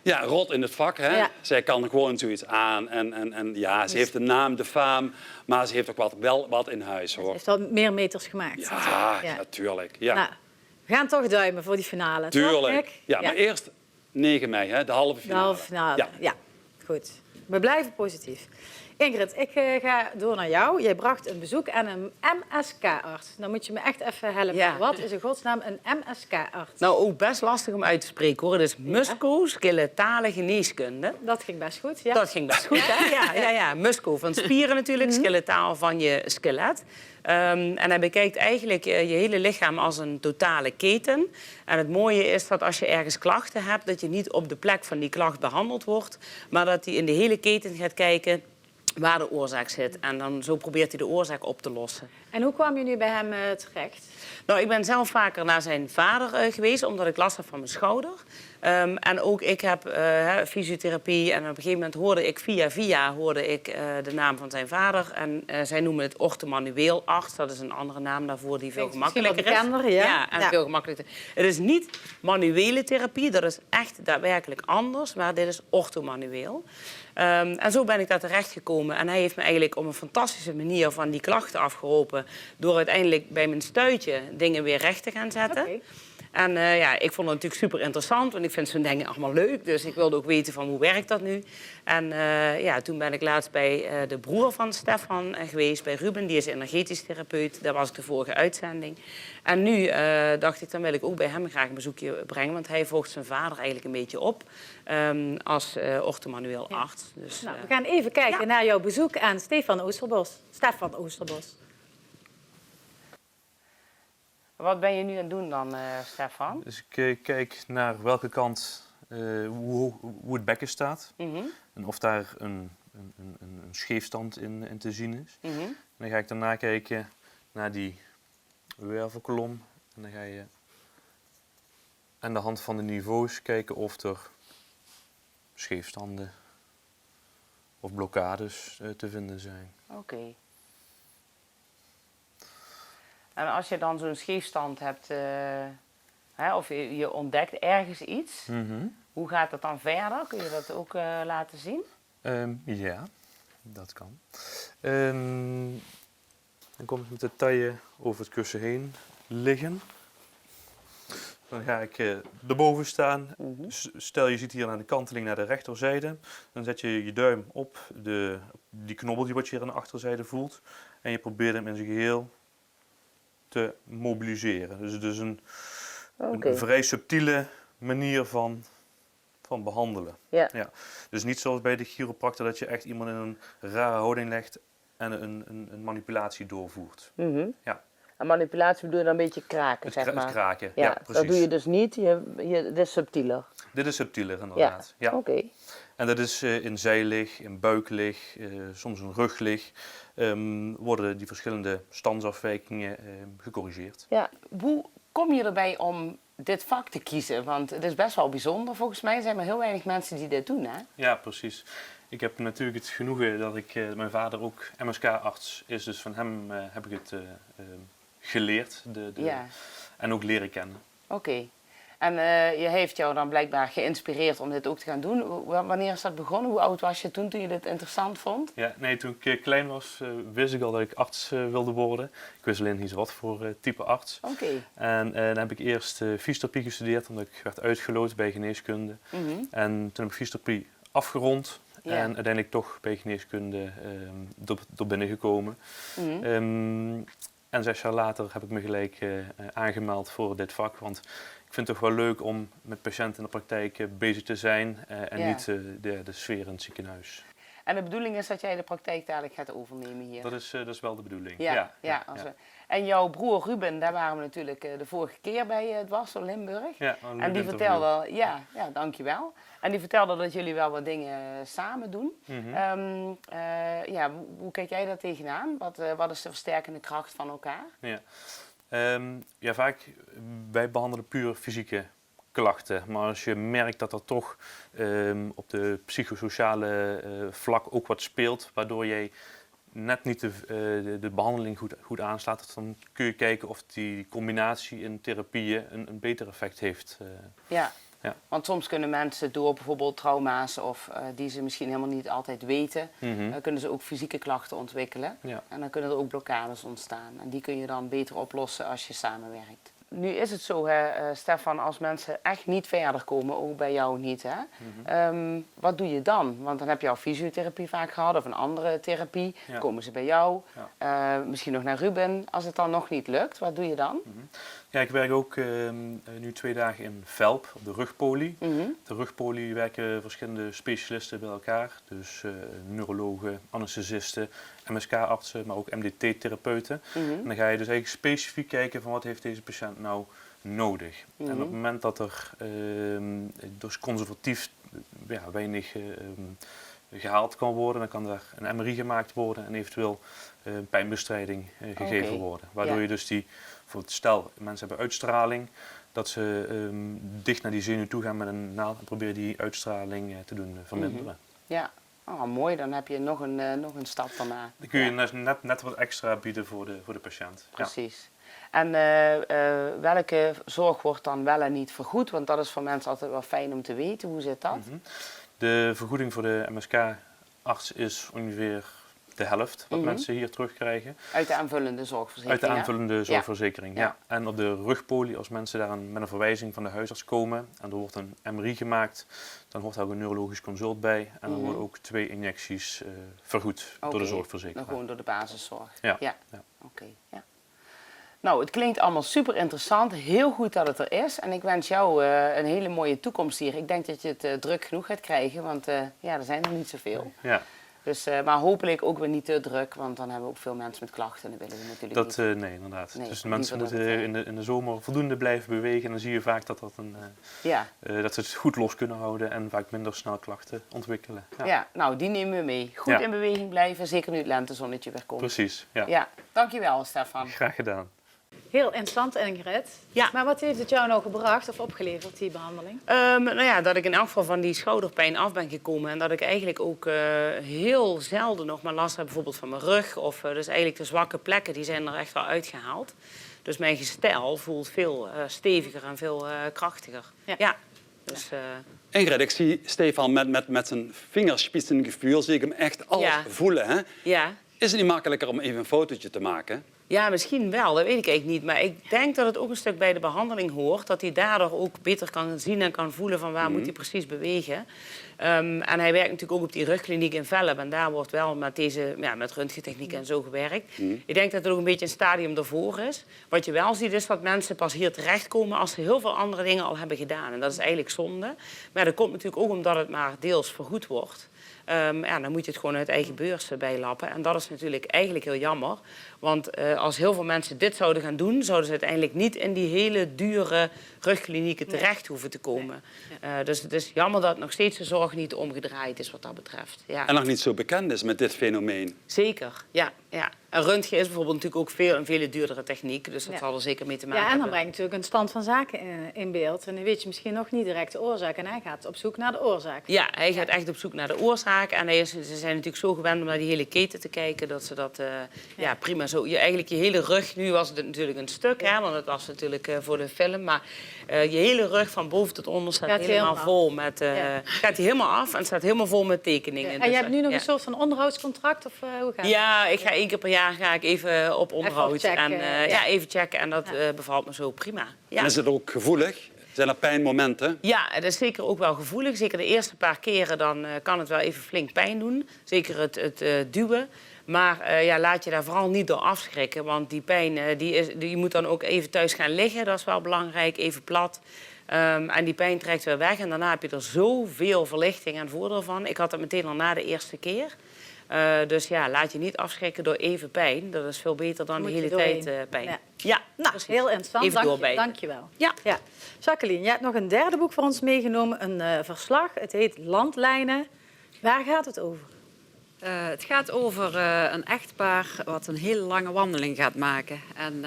Ja, rot in het vak. Hè? Ja. Zij kan gewoon zoiets aan. En ja, ze heeft de naam, de faam. Maar ze heeft ook wel wat in huis, hoor. Ze heeft wel meer meters gemaakt. Ja, natuurlijk. Ja. Nou, we gaan toch duimen voor die finale. Tuurlijk. Toch, ja, maar eerst 9 mei, hè? De halve finale. De halve finale, ja. Goed. We blijven positief. Ingrid, ik ga door naar jou. Jij bracht een bezoek aan een MSK-arts. Dan moet je me echt even helpen. Ja. Wat is in godsnaam een MSK-arts? Nou, ook best lastig om uit te spreken, hoor. Het is musculo-skeletale geneeskunde. Dat ging best goed, ja. Dat ging best goed, hè? Ja. Musco van spieren natuurlijk, skeletaal van je skelet. En hij bekijkt eigenlijk je hele lichaam als een totale keten. En het mooie is dat als je ergens klachten hebt, dat je niet op de plek van die klacht behandeld wordt, maar dat hij in de hele keten gaat kijken waar de oorzaak zit. En dan zo probeert hij de oorzaak op te lossen. En hoe kwam je nu bij hem terecht? Nou, ik ben zelf vaker naar zijn vader geweest, omdat ik last had van mijn schouder. En ook ik heb fysiotherapie. En op een gegeven moment hoorde ik via de naam van zijn vader. En zij noemen het orthomanueelarts. Dat is een andere naam daarvoor die veel gemakkelijker is. Veel gemakkelijker. Het is niet manuele therapie. Dat is echt daadwerkelijk anders. Maar dit is orthomanueel. En zo ben ik daar terecht gekomen. En hij heeft me eigenlijk op een fantastische manier van die klachten afgeholpen. Door uiteindelijk bij mijn stuitje dingen weer recht te gaan zetten. En ik vond het natuurlijk super interessant, want ik vind zo'n dingen allemaal leuk. Dus ik wilde ook weten van hoe werkt dat nu. En toen ben ik laatst bij de broer van Stefan geweest, bij Ruben. Die is energetisch therapeut. Daar was ik de vorige uitzending. En nu dacht ik, dan wil ik ook bij hem graag een bezoekje brengen. Want hij volgt zijn vader eigenlijk een beetje op als orthomanueel arts. Dus, we gaan even kijken naar jouw bezoek aan Stefan Oosterbos. Wat ben je nu aan het doen dan, Stefan? Dus ik kijk naar welke kant, hoe het bekken staat. En of daar een scheefstand in te zien is. En dan ga ik daarna kijken naar die wervelkolom. En dan ga je aan de hand van de niveaus kijken of er scheefstanden of blokkades te vinden zijn. Oké. En als je dan zo'n scheefstand hebt, of je ontdekt ergens iets, hoe gaat dat dan verder? Kun je dat ook laten zien? Ja, dat kan. Dan kom ik met de taille over het kussen heen liggen. Dan ga ik erboven staan. Stel je ziet hier aan de kanteling naar de rechterzijde. Dan zet je je duim op die knobbel die wat je hier aan de achterzijde voelt. En je probeert hem in zijn geheel te mobiliseren. Dus het is een vrij subtiele manier van behandelen. Ja. Dus niet zoals bij de chiropractor dat je echt iemand in een rare houding legt en een manipulatie doorvoert. Ja. En manipulatie bedoel je dan een beetje kraken, zeg maar? Het kraken, ja, precies. Dat doe je dus niet, dit is subtieler. Dit is subtieler, inderdaad. Ja. Oké. En dat is in zijlig, in buiklig, soms een ruglig, worden die verschillende standsafwijkingen gecorrigeerd. Ja, hoe kom je erbij om dit vak te kiezen? Want het is best wel bijzonder. Volgens mij zijn er heel weinig mensen die dit doen, hè? Ja, precies. Ik heb natuurlijk het genoegen dat mijn vader ook MSK-arts is. Dus van hem heb ik het geleerd en ook leren kennen. Oké. En je heeft jou dan blijkbaar geïnspireerd om dit ook te gaan doen. Wanneer is dat begonnen? Hoe oud was je toen je dit interessant vond? Ja, nee, toen ik klein was wist ik al dat ik arts wilde worden. Ik wist alleen niet wat voor type arts. Oké. En dan heb ik eerst fysiotherapie gestudeerd, omdat ik werd uitgeloot bij geneeskunde. En toen heb ik fysiotherapie afgerond. Ja. En uiteindelijk toch bij geneeskunde door binnengekomen. En 6 jaar later heb ik me gelijk aangemeld voor dit vak. Want ik vind het toch wel leuk om met patiënten in de praktijk bezig te zijn. En niet de sfeer in het ziekenhuis. En de bedoeling is dat jij de praktijk dadelijk gaat overnemen hier? Dat is wel de bedoeling, En jouw broer Ruben, daar waren we natuurlijk de vorige keer bij het Wasser Limburg. Ja, en die vertelde, dankjewel. En die vertelde dat jullie wel wat dingen samen doen. Hoe kijk jij daar tegenaan? Wat is de versterkende kracht van elkaar? Ja, vaak wij behandelen puur fysieke klachten. Maar als je merkt dat er toch op de psychosociale vlak ook wat speelt, waardoor jij net niet de behandeling goed aanslaat, dan kun je kijken of die combinatie in therapieën een beter effect heeft. Ja, want soms kunnen mensen door bijvoorbeeld trauma's of die ze misschien helemaal niet altijd weten, kunnen ze ook fysieke klachten ontwikkelen. Ja. En dan kunnen er ook blokkades ontstaan. En die kun je dan beter oplossen als je samenwerkt. Nu is het zo, Stefan, als mensen echt niet verder komen, ook bij jou niet, hè? Wat doe je dan? Want dan heb je al fysiotherapie vaak gehad of een andere therapie. Ja. Komen ze bij jou, misschien nog naar Ruben. Als het dan nog niet lukt, wat doe je dan? Ja, ik werk ook nu 2 dagen in Velp, op de rugpolie. De rugpolie werken verschillende specialisten bij elkaar. Dus neurologen, anesthesisten, MSK-artsen, maar ook MDT-therapeuten. En dan ga je dus eigenlijk specifiek kijken van wat heeft deze patiënt nou nodig. En op het moment dat er dus conservatief weinig gehaald kan worden, dan kan daar een MRI gemaakt worden en eventueel pijnbestrijding gegeven worden. Waardoor je dus stel, mensen hebben uitstraling, dat ze dicht naar die zenuw toe gaan met een naald en proberen die uitstraling te doen verminderen. Ja, mooi. Dan heb je nog een stap daarna. Dan kun je net wat extra bieden voor de patiënt. Precies. Ja. En welke zorg wordt dan wel en niet vergoed? Want dat is voor mensen altijd wel fijn om te weten. Hoe zit dat? De vergoeding voor de MSK-arts is ongeveer de helft wat mensen hier terugkrijgen. Uit de aanvullende zorgverzekering? Uit de aanvullende zorgverzekering, ja. En op de rugpolie, als mensen daar met een verwijzing van de huisarts komen en er wordt een MRI gemaakt, dan hoort daar ook een neurologisch consult bij. En dan worden ook 2 injecties vergoed door de zorgverzekering. Gewoon door de basiszorg? Ja. Oké. Nou, het klinkt allemaal super interessant. Heel goed dat het er is. En ik wens jou een hele mooie toekomst hier. Ik denk dat je het druk genoeg gaat krijgen, want er zijn er niet zoveel. Ja. Dus, maar hopelijk ook weer niet te druk, want dan hebben we ook veel mensen met klachten. En dat willen we natuurlijk niet. Nee, inderdaad. Nee, dus de mensen moeten in de zomer voldoende blijven bewegen. En dan zie je vaak dat ze het goed los kunnen houden en vaak minder snel klachten ontwikkelen. Ja, nou, die nemen we mee. Goed in beweging blijven, zeker nu het lentezonnetje weer komt. Precies, ja. Dankjewel, Stefan. Graag gedaan. Heel interessant, Ingrid. Ja. Maar wat heeft het jou nou gebracht of opgeleverd, die behandeling? Dat ik in elk geval van die schouderpijn af ben gekomen. En dat ik eigenlijk ook heel zelden nog maar last heb bijvoorbeeld van mijn rug. Of dus eigenlijk de zwakke plekken, die zijn er echt wel uitgehaald. Dus mijn gestel voelt veel steviger en veel krachtiger. Ja. Dus, Ingrid, ik zie Stefan met zijn vingerspitsengevoel, zie ik hem echt alles voelen. Hè? Ja. Is het niet makkelijker om even een fotootje te maken? Ja, misschien wel. Dat weet ik eigenlijk niet. Maar ik denk dat het ook een stuk bij de behandeling hoort. Dat hij daardoor ook beter kan zien en kan voelen van waar moet hij precies bewegen. En hij werkt natuurlijk ook op die rugkliniek in Velp. En daar wordt wel met röntgentechniek en zo gewerkt. Ik denk dat het ook een beetje een stadium ervoor is. Wat je wel ziet is dat mensen pas hier terechtkomen als ze heel veel andere dingen al hebben gedaan. En dat is eigenlijk zonde. Maar dat komt natuurlijk ook omdat het maar deels vergoed wordt. Dan moet je het gewoon uit eigen beurs bijlappen. En dat is natuurlijk eigenlijk heel jammer. Want als heel veel mensen dit zouden gaan doen, zouden ze uiteindelijk niet in die hele dure rugklinieken terecht hoeven te komen. Dus het is jammer dat nog steeds de zorg niet omgedraaid is wat dat betreft. Ja. En nog niet zo bekend is met dit fenomeen. Zeker, ja. En röntgen is bijvoorbeeld natuurlijk ook een veel duurdere techniek. Dus dat zal er zeker mee te maken hebben. Ja, en dan hebben. brengt natuurlijk een stand van zaken in beeld. En dan weet je misschien nog niet direct de oorzaak. En hij gaat op zoek naar de oorzaak. Ja, hij gaat echt op zoek naar de oorzaak. En ze zijn natuurlijk zo gewend om naar die hele keten te kijken, dat ze dat prima zo... Eigenlijk je hele rug, nu was het natuurlijk een stuk, hè, want het was natuurlijk voor de film. Maar je hele rug van boven tot onder staat helemaal vol met... Gaat hij helemaal af en staat helemaal vol met tekeningen. En je hebt nu nog een soort van onderhoudscontract? Of hoe gaat het? Ja, ik ga 1 keer per jaar even op onderhoud. Even checken, even checken. En dat bevalt me zo prima. Ja. En is het ook gevoelig? Zijn er pijnmomenten? Ja, het is zeker ook wel gevoelig. Zeker de eerste paar keren dan kan het wel even flink pijn doen. Zeker het duwen. Maar laat je daar vooral niet door afschrikken. Want die pijn, je moet dan ook even thuis gaan liggen. Dat is wel belangrijk. Even plat. En die pijn trekt weer weg. En daarna heb je er zoveel verlichting en voordeel van. Ik had dat meteen al na de eerste keer. Dus laat je niet afschrikken door even pijn. Dat is veel beter dan de hele tijd pijn. Ja, nou, heel interessant. Dank je wel. Ja. Jacqueline, je hebt nog een derde boek voor ons meegenomen. Een verslag. Het heet Landlijnen. Waar gaat het over? Het gaat over een echtpaar wat een hele lange wandeling gaat maken. En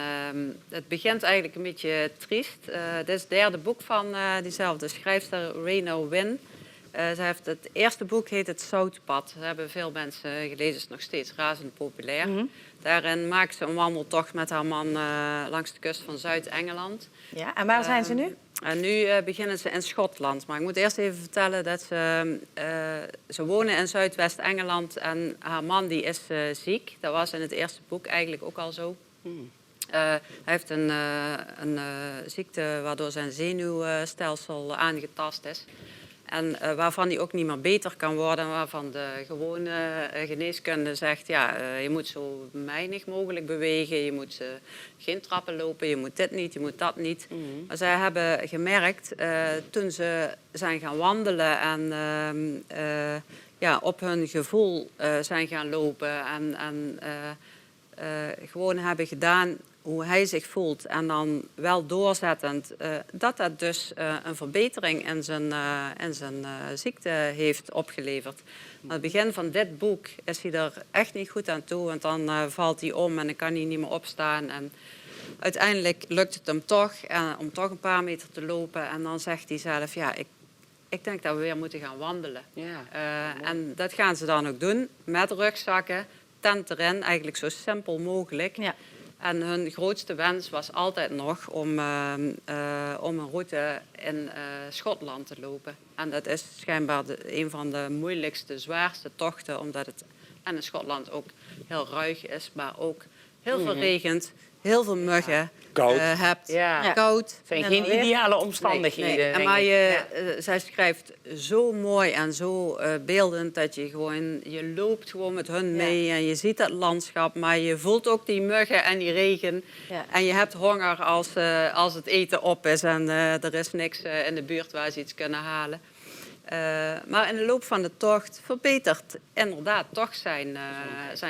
het begint eigenlijk een beetje triest. Dit is het derde boek van diezelfde schrijfster, Raynor Winn. Het eerste boek heet Het Zoutpad. Dat hebben veel mensen gelezen, is nog steeds razend populair. Daarin maakt ze een wandeltocht met haar man langs de kust van Zuid-Engeland. Ja, en waar zijn ze nu? En nu beginnen ze in Schotland. Maar ik moet eerst even vertellen dat ze wonen in Zuidwest-Engeland en haar man die is ziek. Dat was in het eerste boek eigenlijk ook al zo. Hij heeft een ziekte waardoor zijn zenuwstelsel aangetast is. En waarvan hij ook niet meer beter kan worden. Waarvan de gewone geneeskunde zegt, je moet zo weinig mogelijk bewegen. Je moet geen trappen lopen, je moet dit niet, je moet dat niet. Maar zij hebben gemerkt, toen ze zijn gaan wandelen en op hun gevoel zijn gaan lopen. En gewoon hebben gedaan hoe hij zich voelt en dan wel doorzettend, dat dus een verbetering in zijn ziekte heeft opgeleverd. Aan het begin van dit boek is hij er echt niet goed aan toe, want dan valt hij om en dan kan hij niet meer opstaan. En uiteindelijk lukt het hem toch om toch een paar meter te lopen en dan zegt hij zelf, ik denk dat we weer moeten gaan wandelen. En dat gaan ze dan ook doen met rugzakken, tent erin, eigenlijk zo simpel mogelijk. Ja. En hun grootste wens was altijd nog om een route in Schotland te lopen. En dat is schijnbaar een van de moeilijkste, zwaarste tochten, omdat het en in Schotland ook heel ruig is, maar ook heel veel regent, heel veel muggen hebt. Ja. Koud. Het zijn geen ideale omstandigheden. Nee. Maar zij schrijft zo mooi en zo beeldend dat je loopt gewoon met hun mee en je ziet het landschap, maar je voelt ook die muggen en die regen. Ja. En je hebt honger als het eten op is en er is niks in de buurt waar ze iets kunnen halen. Maar in de loop van de tocht verbetert inderdaad toch zijn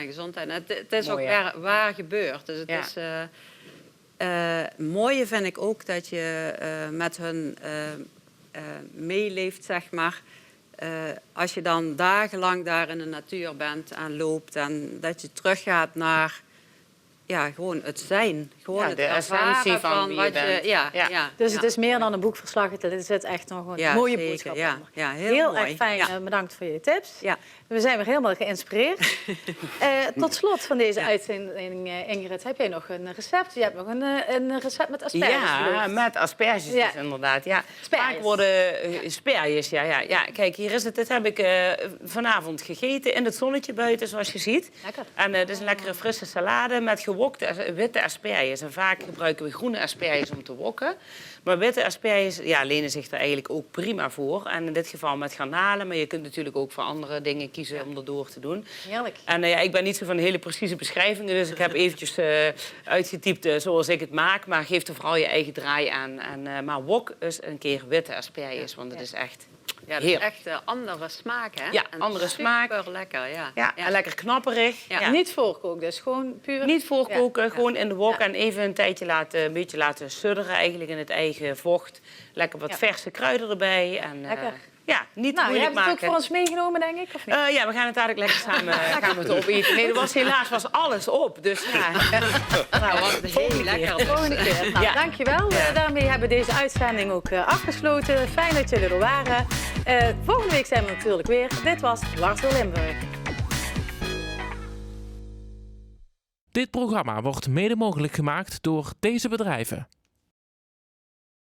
gezondheid. Het is mooi, ook waar gebeurd. Dus het is... mooie vind ik ook dat je met hun meeleeft, zeg maar. Als je dan dagenlang daar in de natuur bent en loopt en dat je teruggaat naar gewoon het zijn. Gewoon het de essentie van wie je bent. Dus het is meer dan een boekverslag. Het zit echt nog een mooie boodschap onder. Ja, heel mooi. erg fijn. Bedankt voor je tips. Ja. We zijn weer helemaal geïnspireerd. Tot slot van deze uitzending, Ingrid, heb jij nog een recept? Je hebt nog een recept met asperges. Ja, met asperges dus inderdaad. Ja. Vaak worden asperges, ja. Kijk, hier is het. Dit heb ik vanavond gegeten in het zonnetje buiten, zoals je ziet. Lekker. En het is een lekkere frisse salade met gewokte witte asperges. En vaak gebruiken we groene asperges om te wokken. Maar witte asperges lenen zich er eigenlijk ook prima voor. En in dit geval met garnalen. Maar je kunt natuurlijk ook voor andere dingen kiezen om erdoor te doen. Heerlijk. En ik ben niet zo van hele precieze beschrijvingen. Dus ik heb eventjes uitgetypt zoals ik het maak. Maar geef er vooral je eigen draai aan. Maar wok is een keer witte asperges. Want het is echt... Ja, dat is echt andere smaak, hè? Ja, andere smaak. Super lekker, en lekker knapperig. Ja. Niet voorkoken, dus gewoon puur... Niet voorkoken, gewoon in de wok en even een tijdje een beetje laten sudderen eigenlijk in het eigen vocht. Lekker wat verse kruiden erbij. En, lekker. Niet moeilijk maken. Je hebt het ook maken. voor ons meegenomen, denk ik, of niet? Ja, we gaan het dadelijk lekker samen gaan we het opeten. Nee, helaas was alles op. Dus wat heel lekker. De volgende keer. Nou, dankjewel. Daarmee hebben we deze uitzending ook afgesloten. Fijn dat jullie er waren. Volgende week zijn we natuurlijk weer. Dit was Dwars door Limburg. Dit programma wordt mede mogelijk gemaakt door deze bedrijven.